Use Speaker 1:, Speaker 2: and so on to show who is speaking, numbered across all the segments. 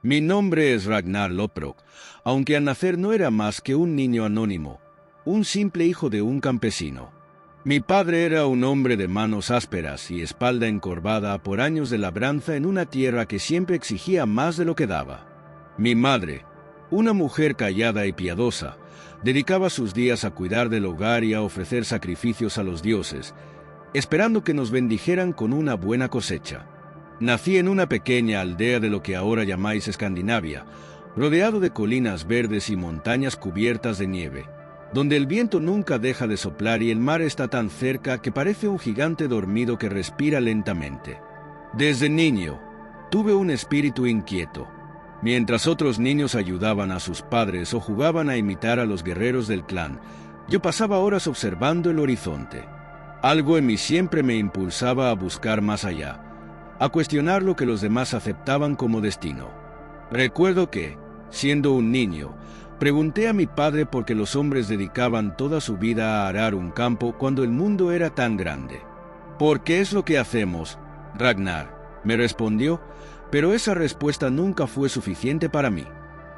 Speaker 1: Mi nombre es Ragnar Lothbrok, aunque al nacer no era más que un niño anónimo, un simple hijo de un campesino. Mi padre era un hombre de manos ásperas y espalda encorvada por años de labranza en una tierra que siempre exigía más de lo que daba. Mi madre, una mujer callada y piadosa, dedicaba sus días a cuidar del hogar y a ofrecer sacrificios a los dioses, esperando que nos bendijeran con una buena cosecha. Nací en una pequeña aldea de lo que ahora llamáis Escandinavia, rodeado de colinas verdes y montañas cubiertas de nieve, donde el viento nunca deja de soplar y el mar está tan cerca que parece un gigante dormido que respira lentamente. Desde niño, tuve un espíritu inquieto. Mientras otros niños ayudaban a sus padres o jugaban a imitar a los guerreros del clan, yo pasaba horas observando el horizonte. Algo en mí siempre me impulsaba a buscar más allá, a cuestionar lo que los demás aceptaban como destino. Recuerdo que, siendo un niño, pregunté a mi padre por qué los hombres dedicaban toda su vida a arar un campo cuando el mundo era tan grande. «¿Por qué es lo que hacemos, Ragnar?», me respondió, pero esa respuesta nunca fue suficiente para mí.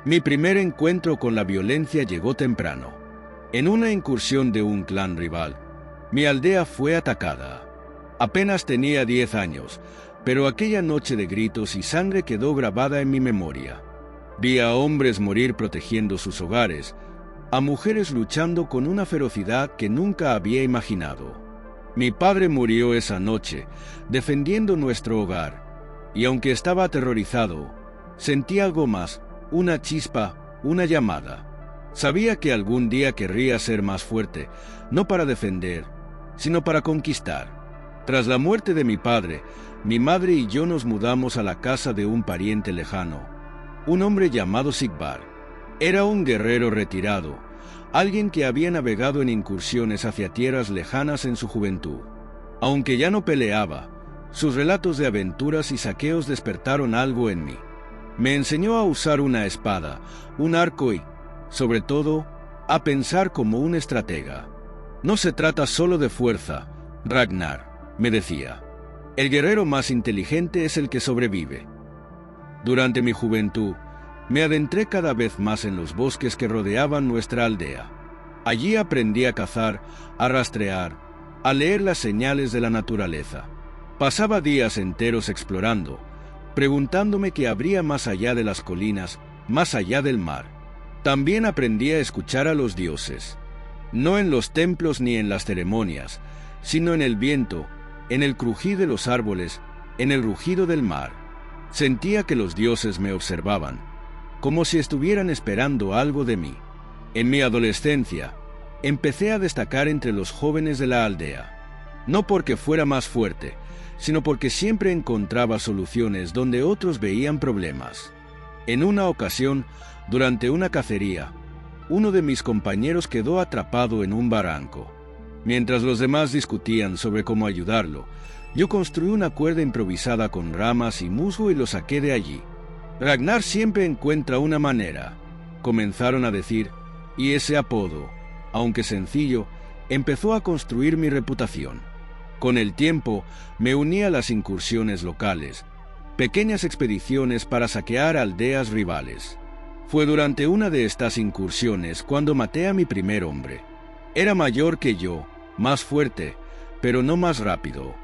Speaker 1: Mi primer encuentro con la violencia llegó temprano. En una incursión de un clan rival, mi aldea fue atacada. Apenas tenía 10 años, pero aquella noche de gritos y sangre quedó grabada en mi memoria. Vi a hombres morir protegiendo sus hogares, a mujeres luchando con una ferocidad que nunca había imaginado. Mi padre murió esa noche, defendiendo nuestro hogar, y aunque estaba aterrorizado, sentí algo más, una chispa, una llamada. Sabía que algún día querría ser más fuerte, no para defender, sino para conquistar. Tras la muerte de mi padre, mi madre y yo nos mudamos a la casa de un pariente lejano, un hombre llamado Sigvar. Era un guerrero retirado, alguien que había navegado en incursiones hacia tierras lejanas en su juventud. Aunque ya no peleaba, sus relatos de aventuras y saqueos despertaron algo en mí. Me enseñó a usar una espada, un arco y, sobre todo, a pensar como un estratega. «No se trata solo de fuerza, Ragnar», me decía. «El guerrero más inteligente es el que sobrevive». Durante mi juventud, me adentré cada vez más en los bosques que rodeaban nuestra aldea. Allí aprendí a cazar, a rastrear, a leer las señales de la naturaleza. Pasaba días enteros explorando, preguntándome qué habría más allá de las colinas, más allá del mar. También aprendí a escuchar a los dioses, no en los templos ni en las ceremonias, sino en el viento, en el crujir de los árboles, en el rugido del mar. Sentía que los dioses me observaban, como si estuvieran esperando algo de mí. En mi adolescencia, empecé a destacar entre los jóvenes de la aldea, no porque fuera más fuerte, sino porque siempre encontraba soluciones donde otros veían problemas. En una ocasión, durante una cacería, uno de mis compañeros quedó atrapado en un barranco. Mientras los demás discutían sobre cómo ayudarlo, yo construí una cuerda improvisada con ramas y musgo y lo saqué de allí. «Ragnar siempre encuentra una manera», comenzaron a decir, y ese apodo, aunque sencillo, empezó a construir mi reputación. Con el tiempo, me uní a las incursiones locales, pequeñas expediciones para saquear aldeas rivales. Fue durante una de estas incursiones cuando maté a mi primer hombre. Era mayor que yo, más fuerte, pero no más rápido.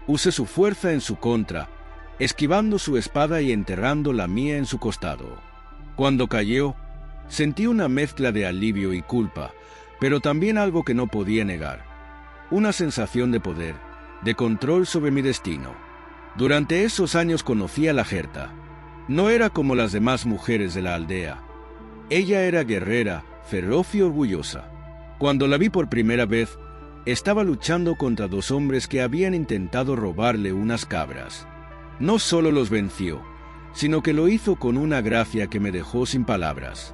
Speaker 1: Usé su fuerza en su contra, esquivando su espada y enterrando la mía en su costado. Cuando cayó, sentí una mezcla de alivio y culpa, pero también algo que no podía negar, una sensación de poder, de control sobre mi destino. Durante esos años conocí a la Herta. No era como las demás mujeres de la aldea. Ella era guerrera, feroz y orgullosa. Cuando la vi por primera vez, estaba luchando contra 2 hombres que habían intentado robarle unas cabras. No solo los venció, sino que lo hizo con una gracia que me dejó sin palabras.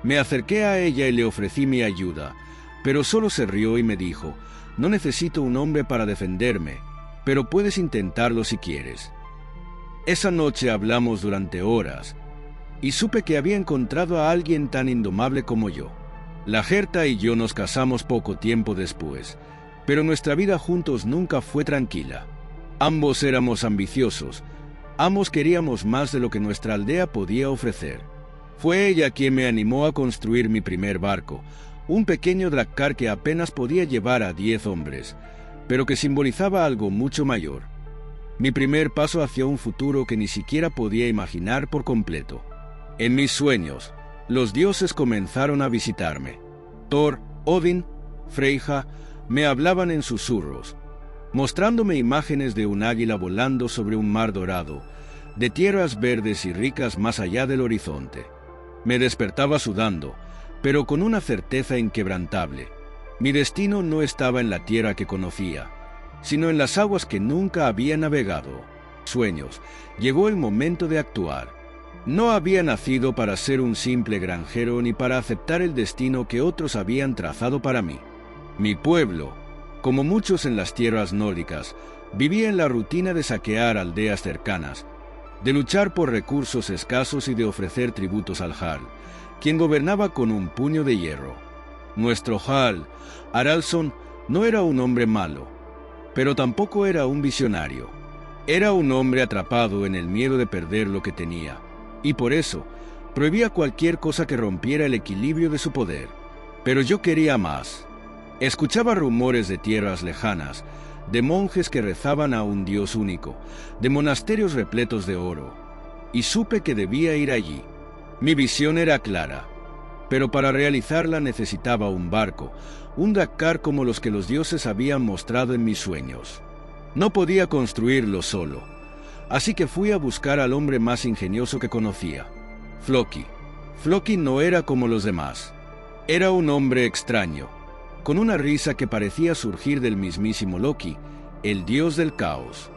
Speaker 1: Me acerqué a ella y le ofrecí mi ayuda, pero solo se rió y me dijo: «No necesito un hombre para defenderme, pero puedes intentarlo si quieres». Esa noche hablamos durante horas, y supe que había encontrado a alguien tan indomable como yo. La Herta y yo nos casamos poco tiempo después, pero nuestra vida juntos nunca fue tranquila. Ambos éramos ambiciosos, Ambos queríamos más de lo que nuestra aldea podía ofrecer. Fue ella quien me animó a construir mi primer barco, un pequeño drakkar que apenas podía llevar a 10 hombres, pero que simbolizaba algo mucho mayor. Mi primer paso hacia un futuro que ni siquiera podía imaginar por completo. En mis sueños, los dioses comenzaron a visitarme. Thor, Odin, Freyja me hablaban en susurros, mostrándome imágenes de un águila volando sobre un mar dorado, de tierras verdes y ricas más allá del horizonte. Me despertaba sudando, pero con una certeza inquebrantable. Mi destino no estaba en la tierra que conocía, sino en las aguas que nunca había navegado. Sueños, llegó el momento de actuar. No había nacido para ser un simple granjero ni para aceptar el destino que otros habían trazado para mí. Mi pueblo, como muchos en las tierras nórdicas, vivía en la rutina de saquear aldeas cercanas, de luchar por recursos escasos y de ofrecer tributos al Jarl, quien gobernaba con un puño de hierro. Nuestro Jarl, Haraldsson, no era un hombre malo, pero tampoco era un visionario. Era un hombre atrapado en el miedo de perder lo que tenía, y por eso prohibía cualquier cosa que rompiera el equilibrio de su poder. Pero yo quería más. Escuchaba rumores de tierras lejanas, de monjes que rezaban a un Dios único, de monasterios repletos de oro, y supe que debía ir allí. Mi visión era clara, pero para realizarla necesitaba un barco, un drakkar como los que los dioses habían mostrado en mis sueños. No podía construirlo solo, así que fui a buscar al hombre más ingenioso que conocía, Floki. Floki no era como los demás. Era un hombre extraño, con una risa que parecía surgir del mismísimo Loki, el dios del caos.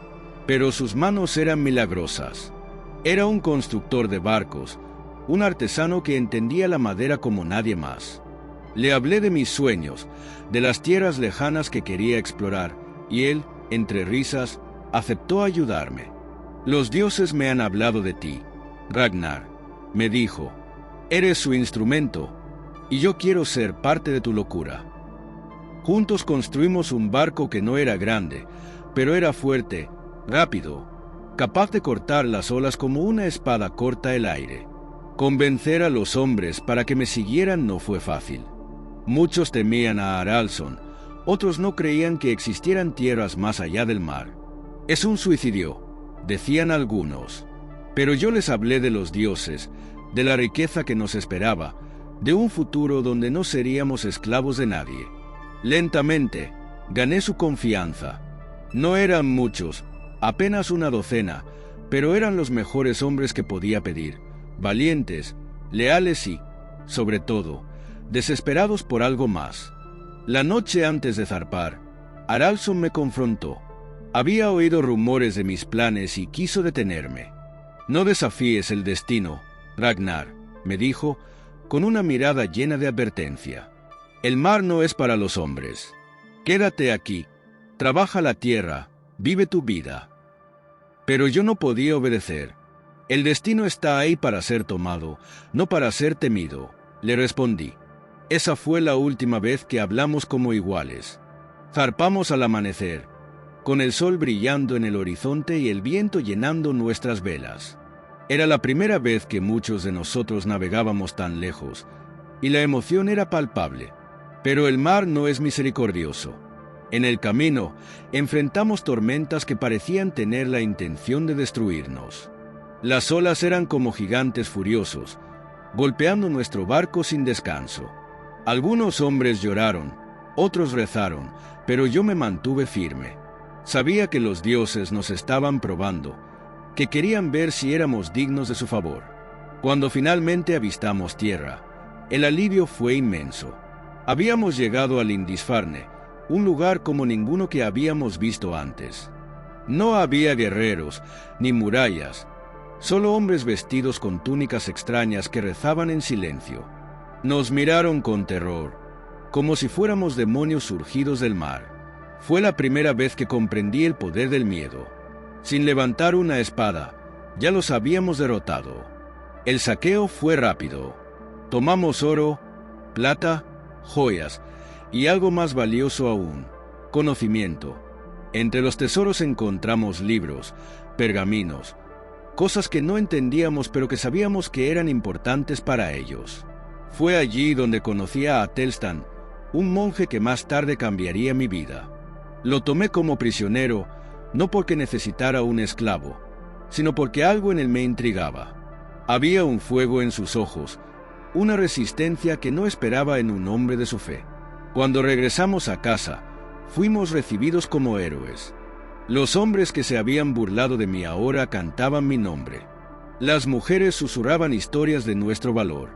Speaker 1: Pero sus manos eran milagrosas. Era un constructor de barcos, un artesano que entendía la madera como nadie más. Le hablé de mis sueños, de las tierras lejanas que quería explorar, y él, entre risas, aceptó ayudarme. Los dioses me han hablado de ti, Ragnar, me dijo. Eres su instrumento, y yo quiero ser parte de tu locura. Juntos construimos un barco que no era grande, pero era fuerte, rápido, capaz de cortar las olas como una espada corta el aire. Convencer a los hombres para que me siguieran no fue fácil. Muchos temían a Haraldsson, otros no creían que existieran tierras más allá del mar. Es un suicidio, decían algunos. Pero yo les hablé de los dioses, de la riqueza que nos esperaba, de un futuro donde no seríamos esclavos de nadie. Lentamente, gané su confianza. No eran muchos, apenas una docena, pero eran los mejores hombres que podía pedir, valientes, leales y, sobre todo, desesperados por algo más. La noche antes de zarpar, Haraldsson me confrontó. Había oído rumores de mis planes y quiso detenerme. No desafíes el destino, Ragnar, me dijo, con una mirada llena de advertencia. El mar no es para los hombres. Quédate aquí, trabaja la tierra, vive tu vida. Pero yo no podía obedecer. El destino está ahí para ser tomado, no para ser temido, le respondí. Esa fue la última vez que hablamos como iguales. Zarpamos al amanecer, con el sol brillando en el horizonte y el viento llenando nuestras velas. Era la primera vez que muchos de nosotros navegábamos tan lejos, y la emoción era palpable. Pero el mar no es misericordioso. En el camino, enfrentamos tormentas que parecían tener la intención de destruirnos. Las olas eran como gigantes furiosos, golpeando nuestro barco sin descanso. Algunos hombres lloraron, otros rezaron, pero yo me mantuve firme. Sabía que los dioses nos estaban probando, que querían ver si éramos dignos de su favor. Cuando finalmente avistamos tierra, el alivio fue inmenso. Habíamos llegado a Lindisfarne, un lugar como ninguno que habíamos visto antes. No había guerreros, ni murallas, solo hombres vestidos con túnicas extrañas que rezaban en silencio. Nos miraron con terror, como si fuéramos demonios surgidos del mar. Fue la primera vez que comprendí el poder del miedo. Sin levantar una espada, ya los habíamos derrotado. El saqueo fue rápido. Tomamos oro, plata, joyas y algo más valioso aún, conocimiento. Entre los tesoros encontramos libros, pergaminos, cosas que no entendíamos pero que sabíamos que eran importantes para ellos. Fue allí donde conocí a Atelstan, un monje que más tarde cambiaría mi vida. Lo tomé como prisionero, no porque necesitara un esclavo, sino porque algo en él me intrigaba. Había un fuego en sus ojos, una resistencia que no esperaba en un hombre de su fe. Cuando regresamos a casa, fuimos recibidos como héroes. Los hombres que se habían burlado de mí ahora cantaban mi nombre. Las mujeres susurraban historias de nuestro valor,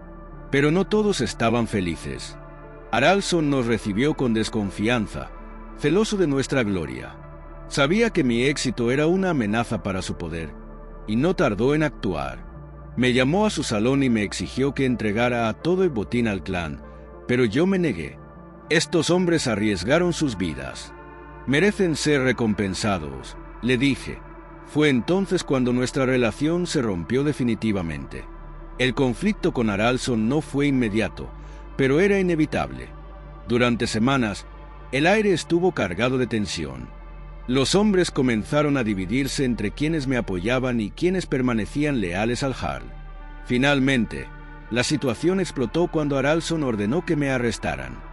Speaker 1: pero no todos estaban felices. Haraldsson nos recibió con desconfianza, celoso de nuestra gloria. Sabía que mi éxito era una amenaza para su poder, y no tardó en actuar. Me llamó a su salón y me exigió que entregara a todo el botín al clan, pero yo me negué. Estos hombres arriesgaron sus vidas. Merecen ser recompensados, le dije. Fue entonces cuando nuestra relación se rompió definitivamente. El conflicto con Haraldsson no fue inmediato, pero era inevitable. Durante semanas, el aire estuvo cargado de tensión. Los hombres comenzaron a dividirse entre quienes me apoyaban y quienes permanecían leales al Jarl. Finalmente, la situación explotó cuando Haraldsson ordenó que me arrestaran.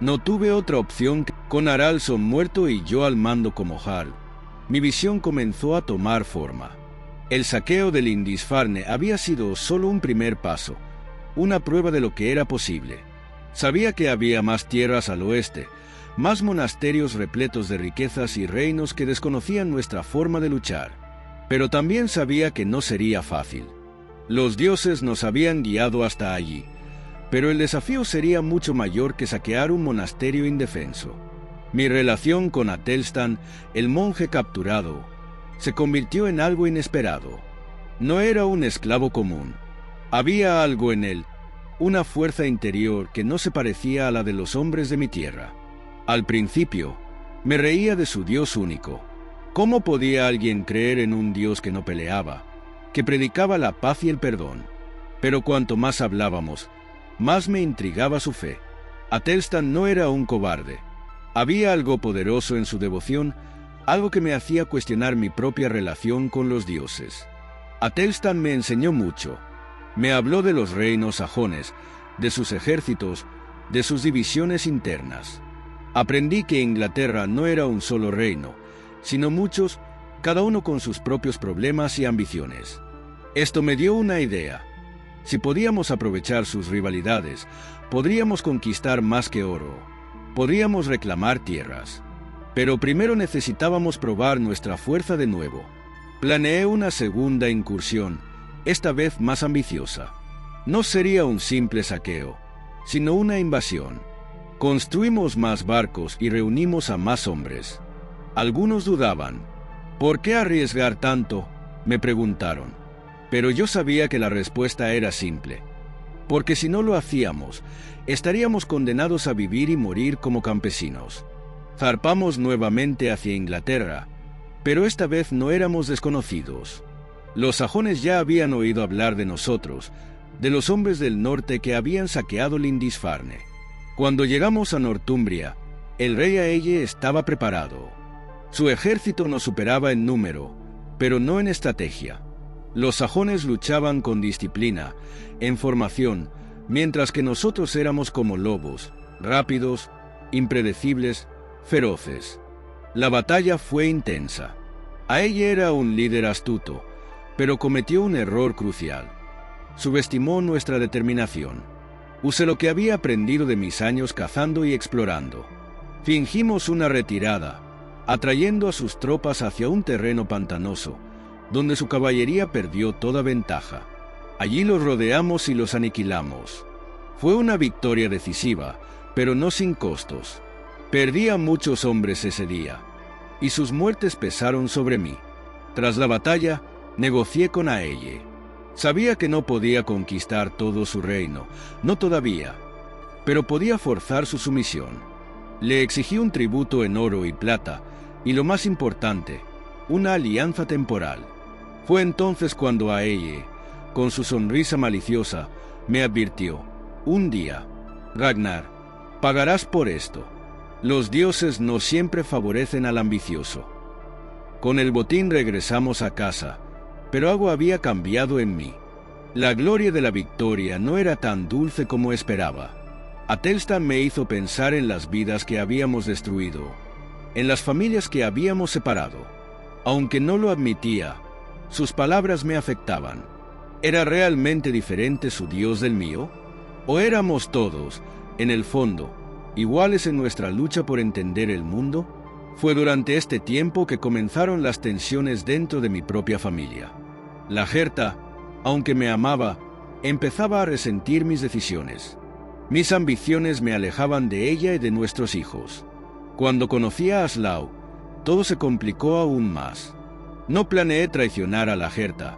Speaker 1: No tuve otra opción que, con Haraldsson muerto y yo al mando como Jarl, mi visión comenzó a tomar forma. El saqueo de Lindisfarne había sido solo un primer paso, una prueba de lo que era posible. Sabía que había más tierras al oeste, más monasterios repletos de riquezas y reinos que desconocían nuestra forma de luchar. Pero también sabía que no sería fácil. Los dioses nos habían guiado hasta allí, pero el desafío sería mucho mayor que saquear un monasterio indefenso. Mi relación con Atelstan, el monje capturado, se convirtió en algo inesperado. No era un esclavo común. Había algo en él, una fuerza interior que no se parecía a la de los hombres de mi tierra. Al principio, me reía de su Dios único. ¿Cómo podía alguien creer en un Dios que no peleaba, que predicaba la paz y el perdón? Pero cuanto más hablábamos, más me intrigaba su fe. Atelstan no era un cobarde. Había algo poderoso en su devoción, algo que me hacía cuestionar mi propia relación con los dioses. Atelstan me enseñó mucho. Me habló de los reinos sajones, de sus ejércitos, de sus divisiones internas. Aprendí que Inglaterra no era un solo reino, sino muchos, cada uno con sus propios problemas y ambiciones. Esto me dio una idea. Si podíamos aprovechar sus rivalidades, podríamos conquistar más que oro, podríamos reclamar tierras. Pero primero necesitábamos probar nuestra fuerza de nuevo. Planeé una segunda incursión, esta vez más ambiciosa. No sería un simple saqueo, sino una invasión. Construimos más barcos y reunimos a más hombres. Algunos dudaban. ¿Por qué arriesgar tanto?, me preguntaron. Pero yo sabía que la respuesta era simple. Porque si no lo hacíamos, estaríamos condenados a vivir y morir como campesinos. Zarpamos nuevamente hacia Inglaterra, pero esta vez no éramos desconocidos. Los sajones ya habían oído hablar de nosotros, de los hombres del norte que habían saqueado Lindisfarne. Cuando llegamos a Northumbria, el rey Aelle estaba preparado. Su ejército nos superaba en número, pero no en estrategia. Los sajones luchaban con disciplina, en formación, mientras que nosotros éramos como lobos, rápidos, impredecibles, feroces. La batalla fue intensa. Aelle era un líder astuto, pero cometió un error crucial. Subestimó nuestra determinación. Usé lo que había aprendido de mis años cazando y explorando. Fingimos una retirada, atrayendo a sus tropas hacia un terreno pantanoso, donde su caballería perdió toda ventaja. Allí los rodeamos y los aniquilamos. Fue una victoria decisiva, pero no sin costos. Perdí a muchos hombres ese día, y sus muertes pesaron sobre mí. Tras la batalla, negocié con Aelle. Sabía que no podía conquistar todo su reino, no todavía, pero podía forzar su sumisión. Le exigí un tributo en oro y plata, y lo más importante, una alianza temporal. Fue entonces cuando Aelle, con su sonrisa maliciosa, me advirtió: un día, Ragnar, pagarás por esto. Los dioses no siempre favorecen al ambicioso. Con el botín regresamos a casa, pero algo había cambiado en mí. La gloria de la victoria no era tan dulce como esperaba. Atelstan me hizo pensar en las vidas que habíamos destruido, en las familias que habíamos separado. Aunque no lo admitía, sus palabras me afectaban. ¿Era realmente diferente su Dios del mío? ¿O éramos todos, en el fondo, iguales en nuestra lucha por entender el mundo? Fue durante este tiempo que comenzaron las tensiones dentro de mi propia familia. La Herta, aunque me amaba, empezaba a resentir mis decisiones. Mis ambiciones me alejaban de ella y de nuestros hijos. Cuando conocí a Aslaug, todo se complicó aún más. No planeé traicionar a la Herta,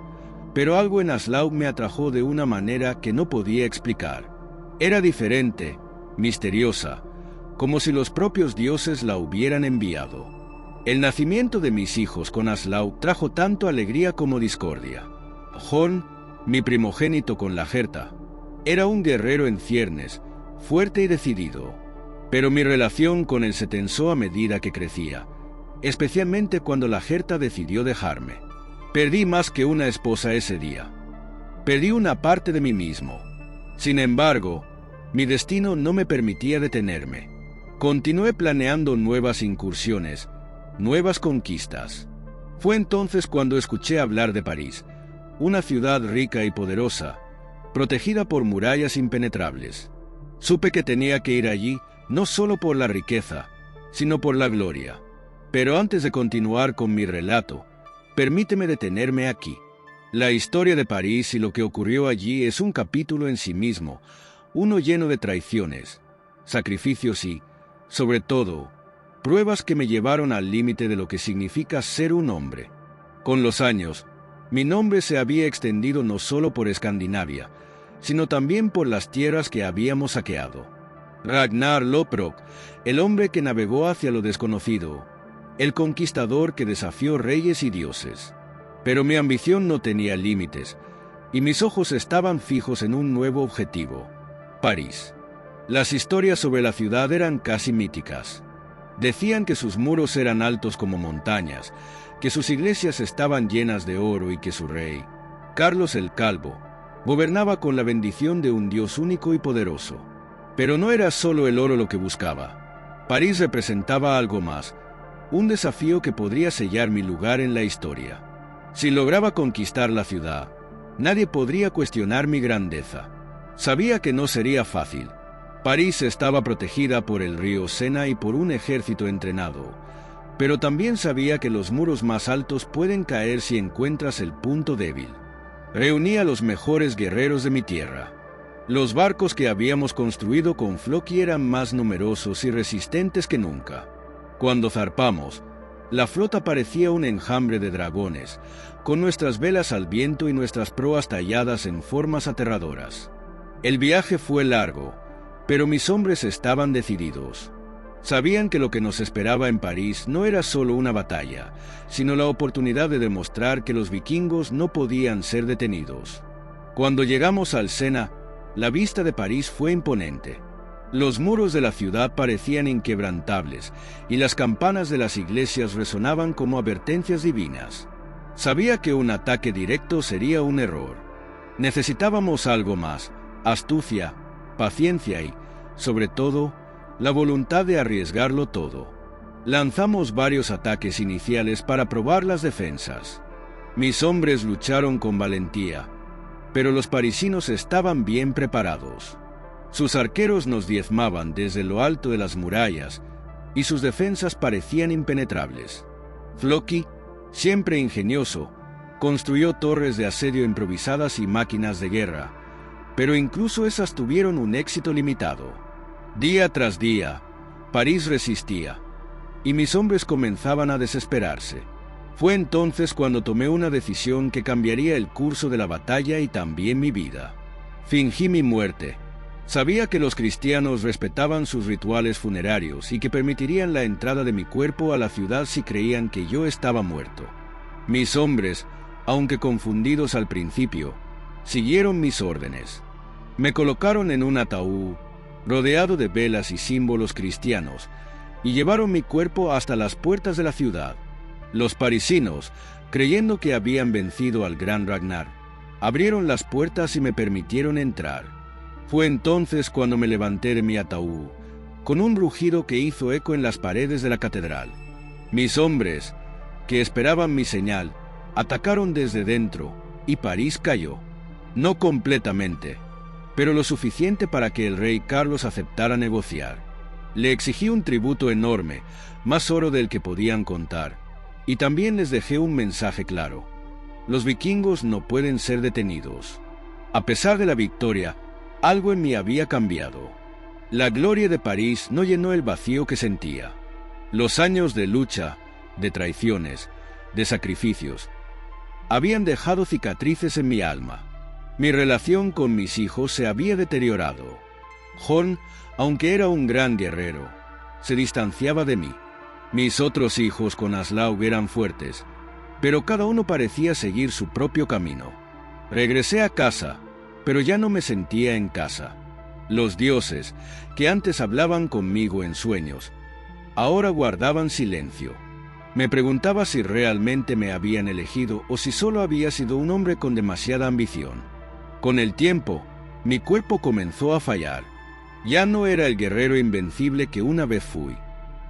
Speaker 1: pero algo en Aslaug me atrajo de una manera que no podía explicar. Era diferente, misteriosa, como si los propios dioses la hubieran enviado. El nacimiento de mis hijos con Aslaug trajo tanto alegría como discordia. Jon, mi primogénito con la Herta, era un guerrero en ciernes, fuerte y decidido, pero mi relación con él se tensó a medida que crecía, especialmente cuando la Herta decidió dejarme. Perdí más que una esposa ese día. Perdí una parte de mí mismo. Sin embargo, mi destino no me permitía detenerme. Continué planeando nuevas incursiones, nuevas conquistas. Fue entonces cuando escuché hablar de París, una ciudad rica y poderosa, protegida por murallas impenetrables. Supe que tenía que ir allí no solo por la riqueza, sino por la gloria. Pero antes de continuar con mi relato, permíteme detenerme aquí. La historia de París y lo que ocurrió allí es un capítulo en sí mismo, uno lleno de traiciones, sacrificios y, sobre todo, pruebas que me llevaron al límite de lo que significa ser un hombre. Con los años, mi nombre se había extendido no solo por Escandinavia, sino también por las tierras que habíamos saqueado. Ragnar Lothbrok, el hombre que navegó hacia lo desconocido, el conquistador que desafió reyes y dioses. Pero mi ambición no tenía límites, y mis ojos estaban fijos en un nuevo objetivo: París. Las historias sobre la ciudad eran casi míticas. Decían que sus muros eran altos como montañas, que sus iglesias estaban llenas de oro y que su rey, Carlos el Calvo, gobernaba con la bendición de un Dios único y poderoso. Pero no era solo el oro lo que buscaba. París representaba algo más, un desafío que podría sellar mi lugar en la historia. Si lograba conquistar la ciudad, nadie podría cuestionar mi grandeza. Sabía que no sería fácil. París estaba protegida por el río Sena y por un ejército entrenado, pero también sabía que los muros más altos pueden caer si encuentras el punto débil. Reuní a los mejores guerreros de mi tierra. Los barcos que habíamos construido con Floki eran más numerosos y resistentes que nunca. Cuando zarpamos, la flota parecía un enjambre de dragones, con nuestras velas al viento y nuestras proas talladas en formas aterradoras. El viaje fue largo, pero mis hombres estaban decididos. Sabían que lo que nos esperaba en París no era solo una batalla, sino la oportunidad de demostrar que los vikingos no podían ser detenidos. Cuando llegamos al Sena, la vista de París fue imponente. Los muros de la ciudad parecían inquebrantables, y las campanas de las iglesias resonaban como advertencias divinas. Sabía que un ataque directo sería un error. Necesitábamos algo más: astucia, paciencia y, sobre todo, la voluntad de arriesgarlo todo. Lanzamos varios ataques iniciales para probar las defensas. Mis hombres lucharon con valentía, pero los parisinos estaban bien preparados. Sus arqueros nos diezmaban desde lo alto de las murallas, y sus defensas parecían impenetrables. Floki, siempre ingenioso, construyó torres de asedio improvisadas y máquinas de guerra, pero incluso esas tuvieron un éxito limitado. Día tras día, París resistía, y mis hombres comenzaban a desesperarse. Fue entonces cuando tomé una decisión que cambiaría el curso de la batalla y también mi vida. Fingí mi muerte. Sabía que los cristianos respetaban sus rituales funerarios y que permitirían la entrada de mi cuerpo a la ciudad si creían que yo estaba muerto. Mis hombres, aunque confundidos al principio, siguieron mis órdenes. Me colocaron en un ataúd, rodeado de velas y símbolos cristianos, y llevaron mi cuerpo hasta las puertas de la ciudad. Los parisinos, creyendo que habían vencido al gran Ragnar, abrieron las puertas y me permitieron entrar. Fue entonces cuando me levanté de mi ataúd, con un rugido que hizo eco en las paredes de la catedral. Mis hombres, que esperaban mi señal, atacaron desde dentro, y París cayó. No completamente, pero lo suficiente para que el rey Carlos aceptara negociar. Le exigí un tributo enorme, más oro del que podían contar, y también les dejé un mensaje claro. Los vikingos no pueden ser detenidos. A pesar de la victoria, algo en mí había cambiado. La gloria de París no llenó el vacío que sentía. Los años de lucha, de traiciones, de sacrificios, habían dejado cicatrices en mi alma. Mi relación con mis hijos se había deteriorado. Jon, aunque era un gran guerrero, se distanciaba de mí. Mis otros hijos con Aslaug eran fuertes, pero cada uno parecía seguir su propio camino. Regresé a casa, pero ya no me sentía en casa. Los dioses, que antes hablaban conmigo en sueños, ahora guardaban silencio. Me preguntaba si realmente me habían elegido o si solo había sido un hombre con demasiada ambición. Con el tiempo, mi cuerpo comenzó a fallar. Ya no era el guerrero invencible que una vez fui.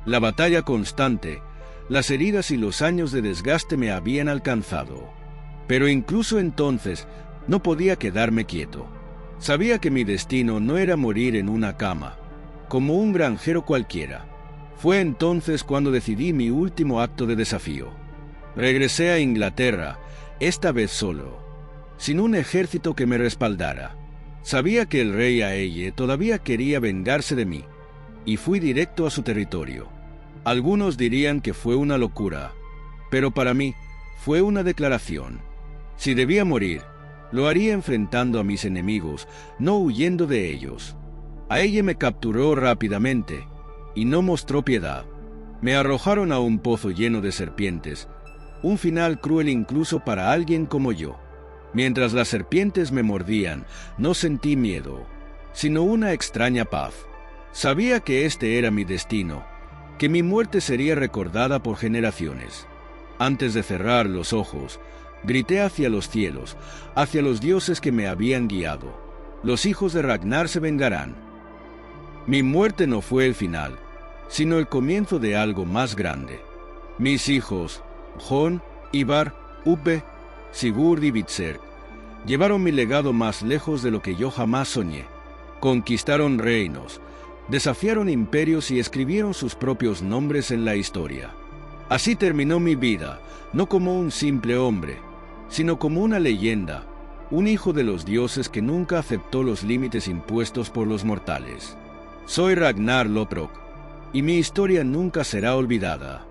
Speaker 1: La batalla constante, las heridas y los años de desgaste me habían alcanzado. Pero incluso entonces, no podía quedarme quieto. Sabía que mi destino no era morir en una cama, como un granjero cualquiera. Fue entonces cuando decidí mi último acto de desafío. Regresé a Inglaterra, esta vez solo, sin un ejército que me respaldara. Sabía que el rey Aelle todavía quería vengarse de mí, y fui directo a su territorio. Algunos dirían que fue una locura, pero para mí fue una declaración. Si debía morir, lo haría enfrentando a mis enemigos, no huyendo de ellos. Aelle me capturó rápidamente, y no mostró piedad. Me arrojaron a un pozo lleno de serpientes, un final cruel incluso para alguien como yo. Mientras las serpientes me mordían, no sentí miedo, sino una extraña paz. Sabía que este era mi destino, que mi muerte sería recordada por generaciones. Antes de cerrar los ojos, grité hacia los cielos, hacia los dioses que me habían guiado. Los hijos de Ragnar se vengarán. Mi muerte no fue el final, sino el comienzo de algo más grande. Mis hijos, Jon, Ivar, Ubbe, Sigurd y Bitzer, llevaron mi legado más lejos de lo que yo jamás soñé. Conquistaron reinos, desafiaron imperios y escribieron sus propios nombres en la historia. Así terminó mi vida, no como un simple hombre, sino como una leyenda, un hijo de los dioses que nunca aceptó los límites impuestos por los mortales. Soy Ragnar Lothbrok, y mi historia nunca será olvidada.